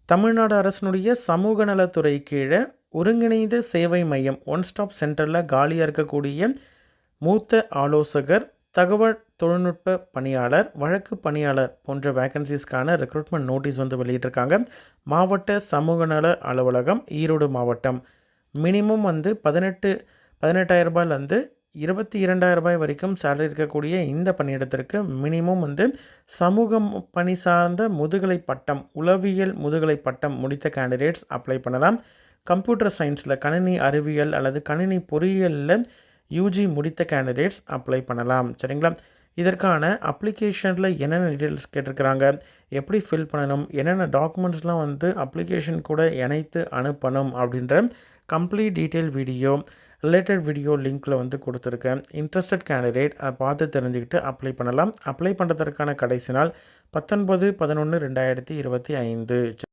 தமிழ்நாடு அரசினுடைய சமூக நலத்துறை கீழே ஒருங்கிணைந்த சேவை மையம் ஒன் ஸ்டாப் சென்டரில் காலியாக இருக்கக்கூடிய மூத்த ஆலோசகர், தகவல் தொழில்நுட்ப பணியாளர், வழக்கு பணியாளர் போன்ற வேகன்சிஸ்க்கான ரெக்ரூட்மெண்ட் நோட்டீஸ் வெளியிட்டிருக்காங்க. மாவட்ட சமூக நல அலுவலகம், ஈரோடு மாவட்டம். மினிமம் 18,000 ரூபாயிலேருந்து 22,000 ரூபாய் வரைக்கும் சேலரி இருக்கக்கூடிய இந்த பணியிடத்திற்கு மினிமம் சமூக பணி சார்ந்த முதுகலை பட்டம், உளவியல் முதுகலை பட்டம் முடித்த கேண்டிடேட்ஸ் அப்ளை பண்ணலாம். கம்ப்யூட்டர் சயின்ஸில் கணினி அறிவியல் அல்லது கணினி பொறியியலில் யூஜி முடித்த கேண்டிடேட்ஸ் அப்ளை பண்ணலாம். சரிங்களா? இதற்கான அப்ளிகேஷனில் என்னென்ன டீட்டெயில்ஸ் கேட்டிருக்கிறாங்க, எப்படி ஃபில் பண்ணணும், என்னென்ன டாக்குமெண்ட்ஸ்லாம் அப்ளிகேஷன் கூட இணைத்து அனுப்பணும் அப்படின்ற complete detail video, related video லிங்க்கில் கொடுத்துருக்கேன். இன்ட்ரெஸ்டட் கேண்டிடேட் அதை பார்த்து தெரிஞ்சுக்கிட்டு அப்ளை பண்ணலாம். அப்ளை பண்ணுறதுக்கான கடைசி நாள் 19/11/2025.